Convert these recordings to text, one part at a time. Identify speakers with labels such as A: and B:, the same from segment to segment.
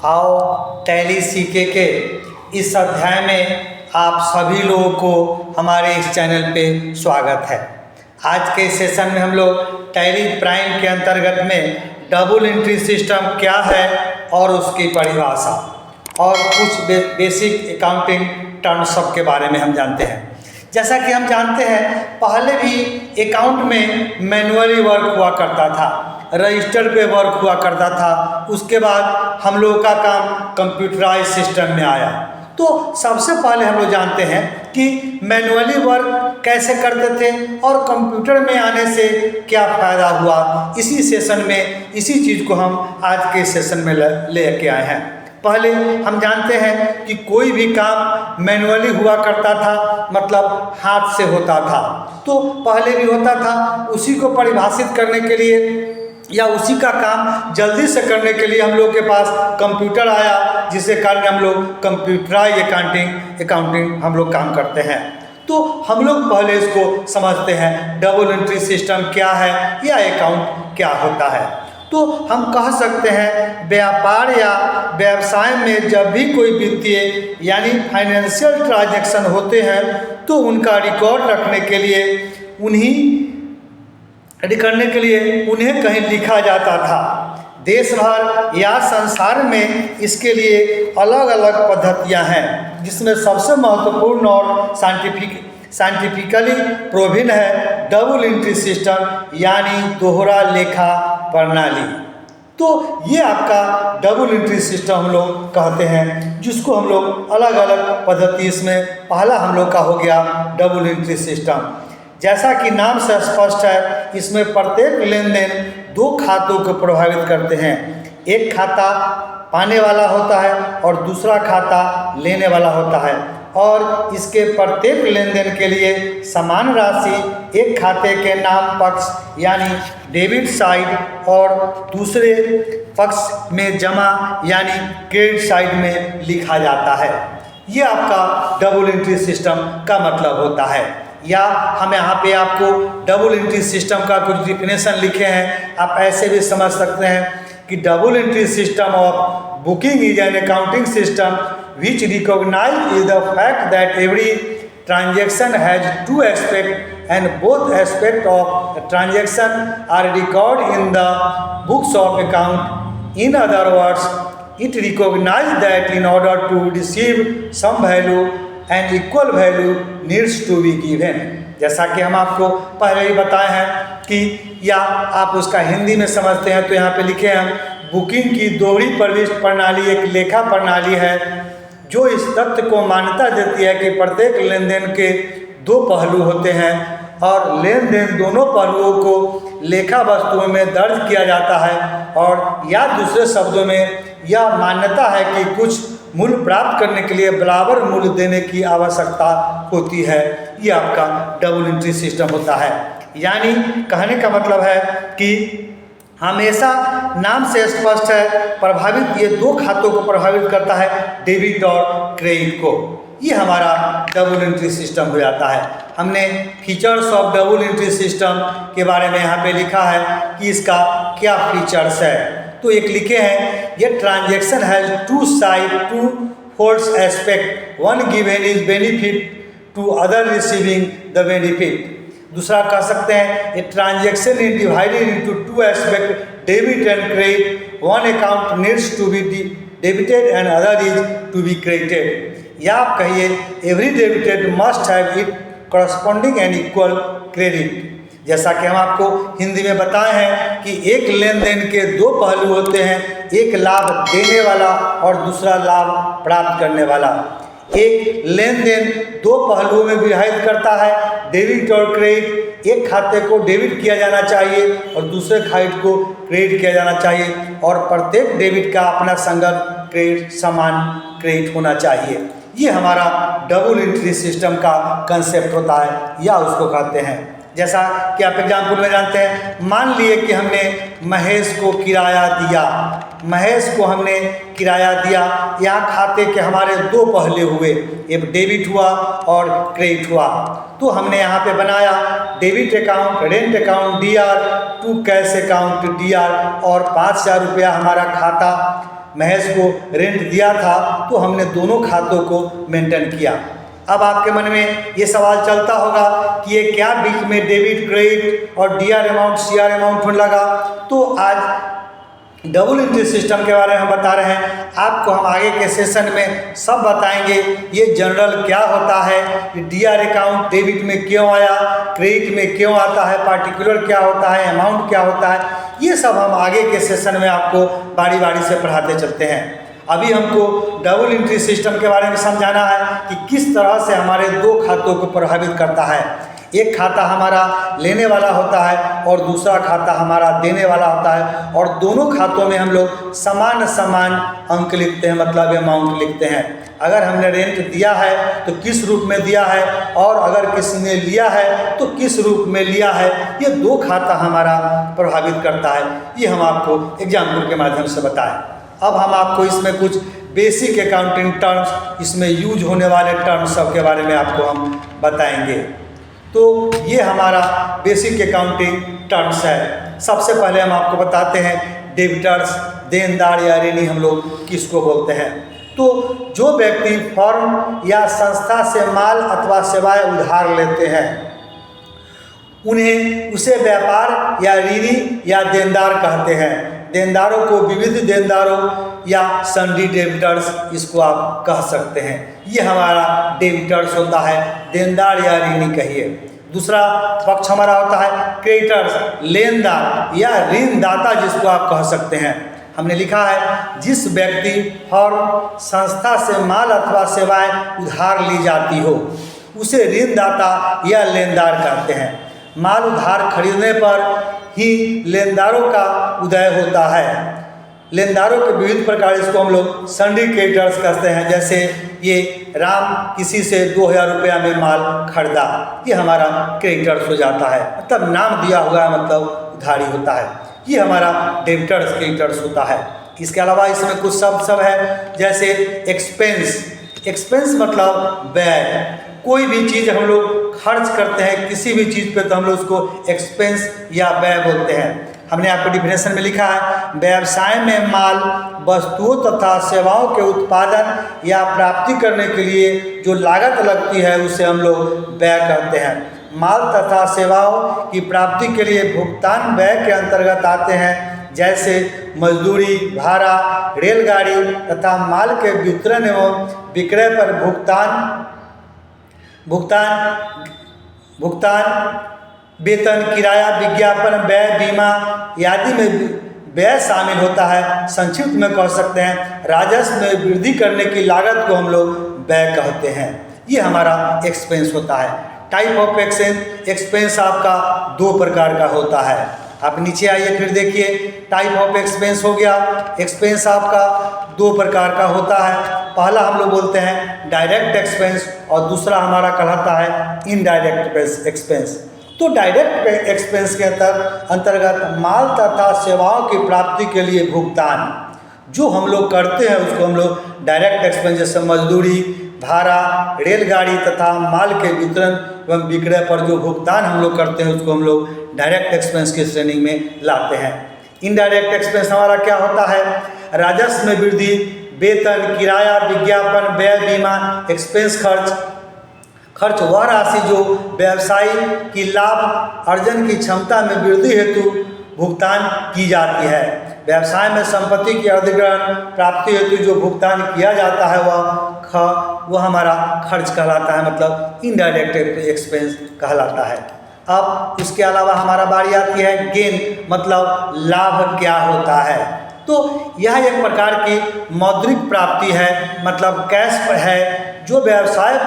A: आओ टैली सीखे के इस अध्याय में आप सभी लोगों को हमारे इस चैनल पे स्वागत है। आज के सेशन में हम लोग टैली प्राइम के अंतर्गत में डबल एंट्री सिस्टम क्या है और उसकी परिभाषा और कुछ बेसिक अकाउंटिंग टर्म्स सब के बारे में हम जानते हैं। जैसा कि हम जानते हैं, पहले भी अकाउंट में मैनुअली वर्क हुआ करता था, रजिस्टर पे वर्क हुआ करता था। उसके बाद हम लोगों का काम कंप्यूटराइज सिस्टम में आया। तो सबसे पहले हम लोग जानते हैं कि मैनुअली वर्क कैसे करते थे और कंप्यूटर में आने से क्या फ़ायदा हुआ। इसी सेशन में इसी चीज़ को हम आज के सेशन में लेके आए हैं। पहले हम जानते हैं कि कोई भी काम मैनुअली हुआ करता था, मतलब हाथ से होता था। तो पहले भी होता था, उसी को परिभाषित करने के लिए या उसी का काम जल्दी से करने के लिए हम लोग के पास कंप्यूटर आया, जिसके कारण हम लोग कंप्यूटराइज अकाउंटिंग हम लोग काम करते हैं। तो हम लोग पहले इसको समझते हैं, डबल एंट्री सिस्टम क्या है या अकाउंट क्या होता है। तो हम कह सकते हैं, व्यापार या व्यवसाय में जब भी कोई वित्तीय यानी फाइनेंशियल ट्रांजैक्शन होते हैं तो उनका रिकॉर्ड रखने के लिए उन्हें कहीं लिखा जाता था। देश भर या संसार में इसके लिए अलग अलग पद्धतियां हैं, जिसमें सबसे महत्वपूर्ण और साइंटिफिकली प्रूवन है डबल एंट्री सिस्टम यानी दोहरा लेखा प्रणाली। तो ये आपका डबल एंट्री सिस्टम हम लोग कहते हैं, जिसको हम लोग अलग अलग पद्धति, इसमें पहला हम लोग का हो गया डबल एंट्री सिस्टम। जैसा कि नाम से स्पष्ट है, इसमें प्रत्येक लेन देन दो खातों को प्रभावित करते हैं। एक खाता पाने वाला होता है और दूसरा खाता लेने वाला होता है, और इसके प्रत्येक लेन देन के लिए समान राशि एक खाते के नाम पक्ष यानी डेबिट साइड और दूसरे पक्ष में जमा यानी क्रेडिट साइड में लिखा जाता है। ये आपका डबल एंट्री सिस्टम का मतलब होता है। या हम यहाँ पे आपको डबल एंट्री सिस्टम का कुछ डिफिनेशन लिखे हैं। आप ऐसे भी समझ सकते हैं कि double entry system of booking is an accounting system which recognize the fact that every transaction has two aspects and both aspects of the transaction are recorded in the books of account. In other words, it recognizes that in order to receive some value, an equal value needs to be given. जैसा कि हम आपको पहले ही बताए हैं कि या आप उसका हिंदी में समझते हैं तो यहाँ पे लिखे हैं, बुकिंग की दोहरी प्रविष्टि प्रणाली एक लेखा प्रणाली है जो इस तथ्य को मान्यता देती है कि प्रत्येक लेन देन के दो पहलू होते हैं और लेन देन दोनों पहलुओं को लेखा वस्तुओं में दर्ज किया जाता है, और या दूसरे शब्दों में यह मान्यता है कि कुछ मूल्य प्राप्त करने के लिए बराबर मूल्य देने की आवश्यकता होती है। ये आपका डबल एंट्री सिस्टम होता है। यानी कहने का मतलब है कि हमेशा नाम से स्पष्ट है, प्रभावित ये दो खातों को प्रभावित करता है, डेबिट और क्रेडिट को। ये हमारा डबल एंट्री सिस्टम हो जाता है। हमने features of double entry system के बारे में यहाँ पे लिखा है कि इसका क्या फीचर्स है। तो एक लिखे हैं, ये transaction has two side two folds aspect, one given is benefit to other receiving the benefit. दूसरा कह सकते हैं, ये transaction is divided into two aspect, debit and credit, one account needs to be debited and other is to be credited. या आप कहिए, every debited must have it corresponding and equal credit. जैसा कि हम आपको हिंदी में बताए हैं कि एक लेन देन के दो पहलू होते हैं, एक लाभ देने वाला और दूसरा लाभ प्राप्त करने वाला। एक लेन देन दो पहलुओं में विभाजित करता है, डेबिट और क्रेडिट। एक खाते को डेबिट किया जाना चाहिए और दूसरे खाते को क्रेडिट किया जाना चाहिए, और प्रत्येक डेबिट का अपना संगत क्रेडिट समान क्रेडिट होना चाहिए। ये हमारा डबल एंट्री सिस्टम का कंसेप्ट होता है या उसको कहते हैं। जैसा कि आप एग्जाम्पल में जानते हैं, मान लिए कि हमने महेश को किराया दिया। यहाँ खाते के हमारे दो पहले हुए, एक डेबिट हुआ और क्रेडिट हुआ। तो हमने यहाँ पे बनाया debit account, rent account DR, to cash account DR, और 5,000 रुपया हमारा खाता महेश को रेंट दिया था, तो हमने दोनों खातों को मेंटेन किया। अब आपके मन में ये सवाल चलता होगा कि ये क्या बीच में डेबिट क्रेडिट और डीआर अमाउंट सीआर अमाउंट होने लगा। तो आज डबल एंट्री सिस्टम के बारे में हम बता रहे हैं। आपको हम आगे के सेशन में सब बताएंगे ये जनरल क्या होता है, ये डीआर अकाउंट डेबिट में क्यों आया, क्रेडिट में क्यों आता है, पार्टिकुलर क्या होता है, अमाउंट क्या होता है, ये सब हम आगे के सेशन में आपको बारी बारी से पढ़ाते चलते हैं। अभी हमको डबल एंट्री सिस्टम के बारे में समझाना है कि किस तरह से हमारे दो खातों को प्रभावित करता है। एक खाता हमारा लेने वाला होता है और दूसरा खाता हमारा देने वाला होता है, और दोनों खातों में हम लोग समान समान अंक लिखते हैं, मतलब अमाउंट लिखते हैं। अगर हमने रेंट दिया है तो किस रूप में दिया है, और अगर किसी ने लिया है तो किस रूप में लिया है, ये दो खाता हमारा प्रभावित करता है। ये हम आपको एग्जाम्पल के माध्यम से बताएं। अब हम आपको इसमें कुछ बेसिक अकाउंटिंग टर्म्स, इसमें यूज होने वाले टर्म्स सब के बारे में आपको हम बताएंगे। तो ये हमारा बेसिक अकाउंटिंग टर्म्स है। सबसे पहले हम आपको बताते हैं डेबिटर्स, देनदार या ऋणी हम लोग किसको बोलते हैं। तो जो व्यक्ति फर्म या संस्था से माल अथवा सेवाएं उधार लेते हैं, उन्हें उसे व्यापार या ऋणी या देनदार कहते हैं। देनदारों को विविध देनदारों या सन्डी डेबिटर्स इसको आप कह सकते हैं। ये हमारा डेबिटर्स होता है, देनदार या ऋणी कहिए। दूसरा पक्ष हमारा होता है क्रेडिटर्स, लेनदार या ऋणदाता जिसको आप कह सकते हैं। हमने लिखा है जिस व्यक्ति फर्म संस्था से माल अथवा सेवाएं उधार ली जाती हो उसे ऋणदाता या लेनदार कहते हैं। माल उधार खरीदने पर ही लेनदारों का उदय होता है। लेनदारों के विविध प्रकार, इसको हम लोग सन्डी क्रेडिटर्स कहते हैं। जैसे ये राम किसी से 2000 रुपया में माल खरीदा, ये हमारा क्रेडिटर्स हो जाता है, मतलब नाम दिया हुआ है, मतलब उधारी होता है। ये हमारा डेबिटर्स क्रेडिटर्स होता है। इसके अलावा इसमें कुछ शब्द सब है, जैसे एक्सपेंस। एक्सपेंस मतलब व्यय। कोई भी चीज़ हम लोग खर्च करते हैं किसी भी चीज़ पे, तो हम लोग उसको एक्सपेंस या व्यय बोलते हैं। हमने आपको डिफिनेशन में लिखा है व्यवसाय में माल, वस्तुओं तथा सेवाओं के उत्पादन या प्राप्ति करने के लिए जो लागत लगती है उसे हम लोग व्यय कहते हैं। माल तथा सेवाओं की प्राप्ति के लिए भुगतान व्यय के अंतर्गत आते हैं, जैसे मजदूरी, भाड़ा, रेलगाड़ी तथा माल के वितरण एवं विक्रय पर भुगतान, वेतन, किराया, विज्ञापन, व्यय, बीमा आदि में व्यय शामिल होता है। संक्षिप्त में कह सकते हैं राजस्व में वृद्धि करने की लागत को हम लोग व्यय कहते हैं। ये हमारा एक्सपेंस होता है। टाइप ऑफ एक्सपेंस आपका दो प्रकार का होता है। आप नीचे आइए, फिर देखिए टाइप ऑफ एक्सपेंस हो गया। एक्सपेंस आपका दो प्रकार का होता है। पहला हम लोग बोलते हैं डायरेक्ट एक्सपेंस और दूसरा हमारा कहलाता है इनडायरेक्ट एक्सपेंस। तो डायरेक्ट एक्सपेंस के अंतर्गत माल तथा सेवाओं की प्राप्ति के लिए भुगतान जो हम लोग करते हैं उसको हम लोग डायरेक्ट एक्सपेंस, जैसे मजदूरी, भाड़ा, रेलगाड़ी तथा माल के वितरण एवं विक्रय पर जो भुगतान हम लोग करते हैं उसको हम लोग डायरेक्ट एक्सपेंस की श्रेणी में लाते हैं। इनडायरेक्ट एक्सपेंस हमारा क्या होता है, राजस्व में वृद्धि, वेतन, किराया, विज्ञापन, व्यय, बीमा, एक्सपेंस खर्च वह राशि जो व्यवसायी की लाभ अर्जन की क्षमता में वृद्धि हेतु भुगतान की जाती है। व्यवसाय में संपत्ति की अधिग्रहण प्राप्ति हेतु जो भुगतान किया जाता है वह हमारा खर्च कहलाता है, मतलब इनडायरेक्ट एक्सपेंस कहलाता है। अब इसके अलावा हमारा बारी आती है गेन, मतलब लाभ क्या होता है। तो यह एक प्रकार की मौद्रिक प्राप्ति है, मतलब कैश है जो व्यवसाय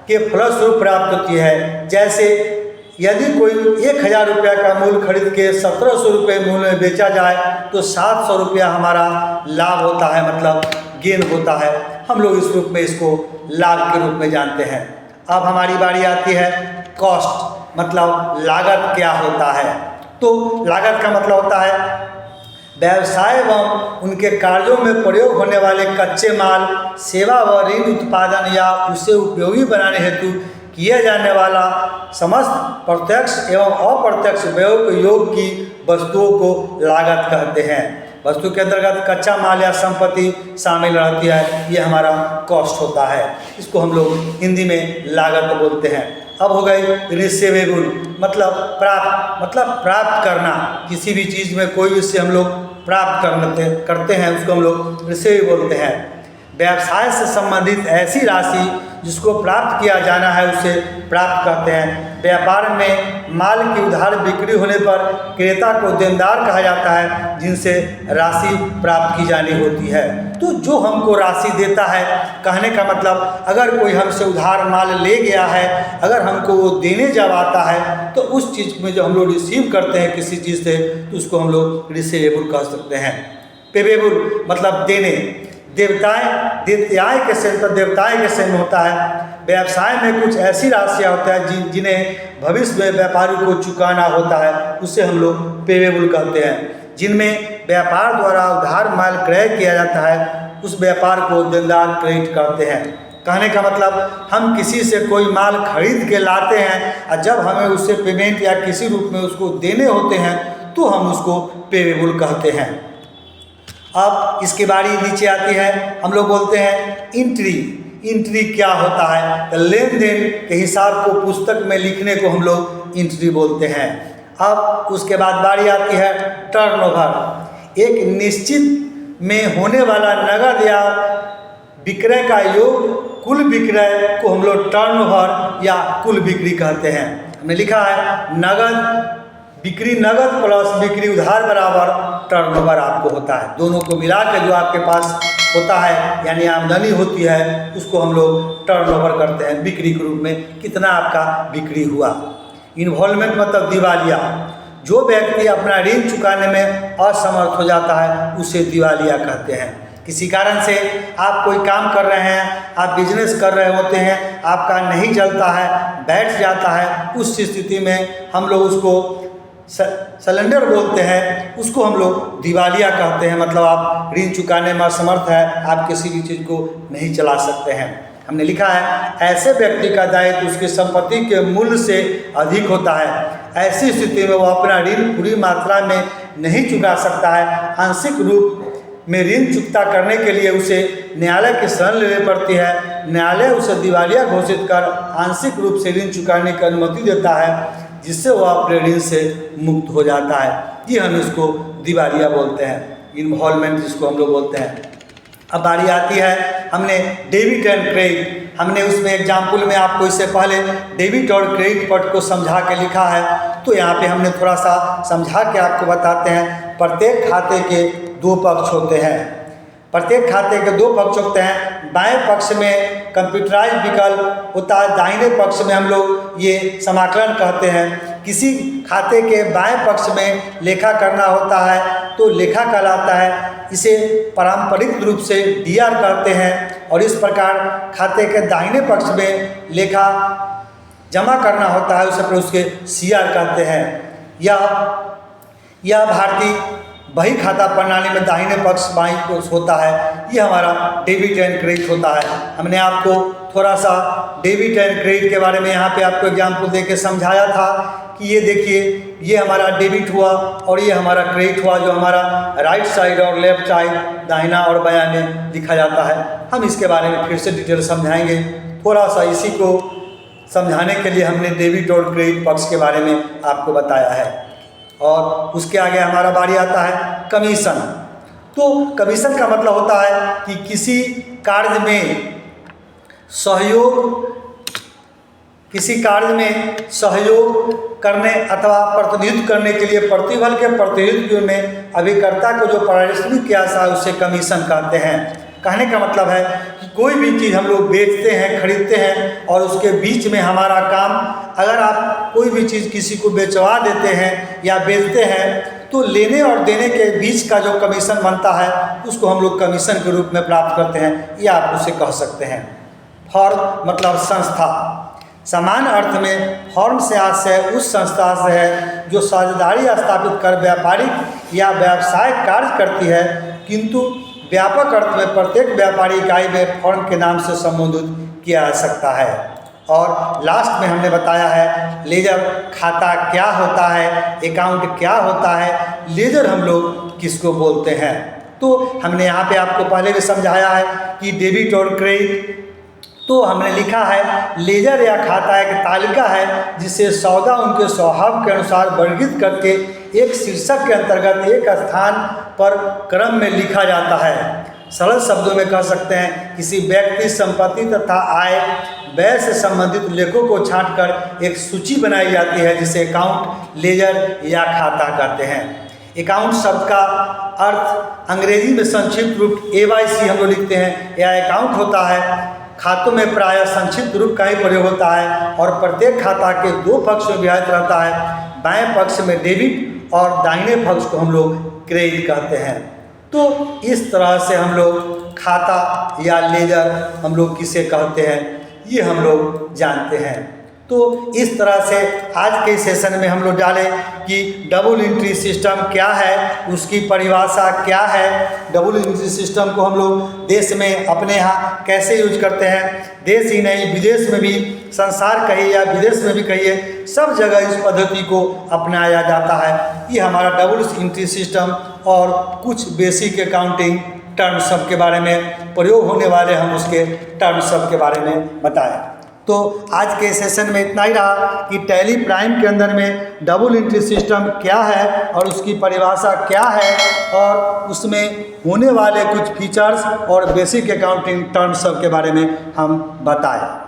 A: के फलस्वरूप प्राप्त होती है। जैसे यदि कोई 1000 रुपया का मूल खरीद के 1700 रुपये मूल्य में बेचा जाए तो 700 रुपया हमारा लाभ होता है, मतलब गेन होता है। हम लोग इस रूप में इसको लाभ के रूप में जानते हैं। अब हमारी बारी आती है कॉस्ट, मतलब लागत क्या होता है। तो लागत का मतलब होता है व्यवसाय एवं उनके कार्यों में प्रयोग होने वाले कच्चे माल, सेवा व ऋण उत्पादन या उसे उपयोगी बनाने हेतु किया जाने वाला समस्त प्रत्यक्ष एवं अप्रत्यक्ष व्यय योग की वस्तुओं को लागत कहते हैं। वस्तु के अंतर्गत कच्चा माल या संपत्ति शामिल रहती है, ये हमारा कॉस्ट होता है। इसको हम लोग हिंदी में लागत बोलते हैं। अब हो गई रिसीवेबल, मतलब प्राप्त करना। किसी भी चीज़ में कोई भी से हम लोग प्राप्त करते हैं उसको हम लोग रिसीव बोलते हैं। व्यवसाय से संबंधित ऐसी राशि जिसको प्राप्त किया जाना है उसे प्राप्त करते हैं। व्यापार में माल की उधार बिक्री होने पर क्रेता को देनदार कहा जाता है, जिनसे राशि प्राप्त की जानी होती है। तो जो हमको राशि देता है, कहने का मतलब अगर कोई हमसे उधार माल ले गया है, अगर हमको वो देने जब आता है तो उस चीज़ में जो हम लोग रिसीव करते हैं किसी चीज़ से, तो उसको हम लोग रिसीवेबल कह सकते हैं। पेबेबल मतलब देने। देवताय के सेम होता है। व्यवसाय में कुछ ऐसी राशियाँ होता है जिन्हें भविष्य में व्यापारी को चुकाना होता है, उसे हम लोग पेबेबल कहते हैं। जिनमें व्यापार द्वारा उधार माल क्रय किया जाता है, उस व्यापार को देनदार क्रेडिट करते हैं। कहने का मतलब हम किसी से कोई माल खरीद के लाते हैं और जब हमें उससे पेमेंट या किसी रूप में उसको देने होते हैं तो हम उसको पेबेबल कहते हैं। अब इसके बारी नीचे आती है, हम लोग बोलते हैं इंट्री क्या होता है? तो लेन देन के हिसाब को पुस्तक में लिखने को हम लोग इंट्री बोलते हैं। अब उसके बाद बारी आती है टर्नओवर। एक निश्चित में होने वाला नगद या विक्रय का योग कुल विक्रय को हम लोग टर्नओवर या कुल बिक्री कहते हैं। हमने लिखा है नगद प्लस बिक्री उधार बराबर टर्नओवर आपको होता है। दोनों को मिला के जो आपके पास होता है यानी आमदनी होती है, उसको हम लोग टर्नओवर करते हैं। बिक्री के रूप में कितना आपका बिक्री हुआ। इन्वॉल्वमेंट मतलब दिवालिया। जो व्यक्ति अपना ऋण चुकाने में असमर्थ हो जाता है उसे दिवालिया कहते हैं। किसी कारण से आप कोई काम कर रहे हैं, आप बिजनेस कर रहे होते हैं, आपका नहीं चलता है, बैठ जाता है, उस स्थिति में हम लोग उसको सलेंडर बोलते हैं, उसको हम लोग दिवालिया कहते हैं। मतलब आप ऋण चुकाने में असमर्थ है, आप किसी भी चीज़ को नहीं चला सकते हैं। हमने लिखा है ऐसे व्यक्ति का दायित्व उसकी संपत्ति के मूल्य से अधिक होता है। ऐसी स्थिति में वो अपना ऋण पूरी मात्रा में नहीं चुका सकता है। आंशिक रूप में ऋण चुकता करने के लिए उसे न्यायालय की शरण लेनी पड़ती है। न्यायालय उसे दिवालिया घोषित कर आंशिक रूप से ऋण चुकाने की अनुमति देता है, जिससे वह अपने ऋण से मुक्त हो जाता है। ये हम इसको दिवालिया बोलते हैं, इन्वॉल्वमेंट जिसको हम लोग बोलते हैं। अब बारी आती है, हमने डेबिट एंड क्रेडिट, हमने उसमें एग्जाम्पल में आपको इससे पहले डेबिट और क्रेडिट पट को समझा के लिखा है, तो यहाँ पे हमने थोड़ा सा समझा के आपको बताते हैं। प्रत्येक खाते के दो पक्ष होते हैं। प्रत्येक खाते के दो पक्ष होते हैं। बाएं पक्ष में कंप्यूटराइज विकल्प होता है, दाहिने पक्ष में हम लोग ये समाकलन कहते हैं। किसी खाते के बाएं पक्ष में लेखा करना होता है तो लेखा कहलाता है। इसे पारंपरिक रूप से डीआर कहते हैं। और इस प्रकार खाते के दाहिने पक्ष में लेखा जमा करना होता है, उसे उसके सीआर कहते हैं। यह भारतीय बही खाता प्रणाली में दाहिने पक्ष बाईं पक्ष होता है। ये हमारा डेबिट एंड क्रेडिट होता है। हमने आपको थोड़ा सा डेबिट एंड क्रेडिट के बारे में यहाँ पे आपको एग्जाम्पल देके समझाया था कि ये देखिए, ये हमारा डेबिट हुआ और ये हमारा क्रेडिट हुआ, जो हमारा राइट साइड और लेफ्ट साइड दाहिना और बायां में लिखा जाता है। हम इसके बारे में फिर से डिटेल समझाएंगे। थोड़ा सा इसी को समझाने के लिए हमने डेबिट और क्रेडिट पक्ष के बारे में आपको बताया है। और उसके आगे हमारा बारी आता है कमीशन। तो कमीशन का मतलब होता है कि किसी कार्य में सहयोग करने अथवा प्रतिनिधित्व करने के लिए प्रतिफल के प्रतिनिधित्व में अभिकर्ता को जो पारिश्रमिक किया जाता है उसे कमीशन कहते हैं। कहने का मतलब है कि कोई भी चीज़ हम लोग बेचते हैं, खरीदते हैं और उसके बीच में हमारा काम, अगर आप कोई भी चीज़ किसी को बेचवा देते हैं या बेचते हैं तो लेने और देने के बीच का जो कमीशन बनता है उसको हम लोग कमीशन के रूप में प्राप्त करते हैं, या आप उसे कह सकते हैं। फर्म मतलब संस्था। समान अर्थ में फर्म से आशय उस संस्था से है जो साझेदारी स्थापित कर व्यापारिक या व्यवसायिक कार्य करती है, किंतु व्यापक अर्थ में प्रत्येक व्यापारी इकाई में फर्म के नाम से संबोधित किया जा सकता है। और लास्ट में हमने बताया है लेजर खाता क्या होता है, अकाउंट क्या होता है। लेजर हम लोग किसको बोलते हैं। तो हमने यहाँ पे आपको पहले भी समझाया है कि डेबिट और क्रेडिट, तो हमने लिखा है लेजर या खाता एक तालिका है जिसे सौदा उनके स्वभाव के अनुसार वर्गीकृत करके एक शीर्षक के अंतर्गत एक स्थान पर क्रम में लिखा जाता है। सरल शब्दों में कह सकते हैं किसी व्यक्ति, संपत्ति तथा आय व्यय से संबंधित लेखों को छांटकर एक सूची बनाई जाती है जिसे अकाउंट, लेजर या खाता कहते हैं। अकाउंट शब्द का अर्थ अंग्रेजी में संक्षिप्त रूप AYC हम लोग लिखते हैं, यह अकाउंट होता है। खातों में प्रायः संक्षिप्त रूप का ही प्रयोग होता है और प्रत्येक खाता के दो पक्ष में विभाजित रहता है। बाएं पक्ष में डेबिट और दाहिने पक्ष को हम लोग क्रेडिट कहते हैं। तो इस तरह से हम लोग खाता या लेजर हम लोग किसे कहते हैं ये हम लोग जानते हैं। तो इस तरह से आज के सेशन में हम लोग डालें कि डबल एंट्री सिस्टम क्या है, उसकी परिभाषा क्या है, डबल एंट्री सिस्टम को हम लोग देश में अपने यहाँ कैसे यूज करते हैं, देश ही नहीं विदेश में भी, संसार कहिए या विदेश में भी कहिए, सब जगह इस पद्धति को अपनाया जाता है। ये हमारा डबल एंट्री सिस्टम और कुछ बेसिक अकाउंटिंग टर्म सब के बारे में प्रयोग होने वाले हम उसके टर्म सब के बारे में बताएं। तो आज के सेशन में इतना ही रहा कि टैली प्राइम के अंदर में डबल एंट्री सिस्टम क्या है और उसकी परिभाषा क्या है और उसमें होने वाले कुछ फीचर्स और बेसिक अकाउंटिंग टर्म्स सब के बारे में हम बताएं।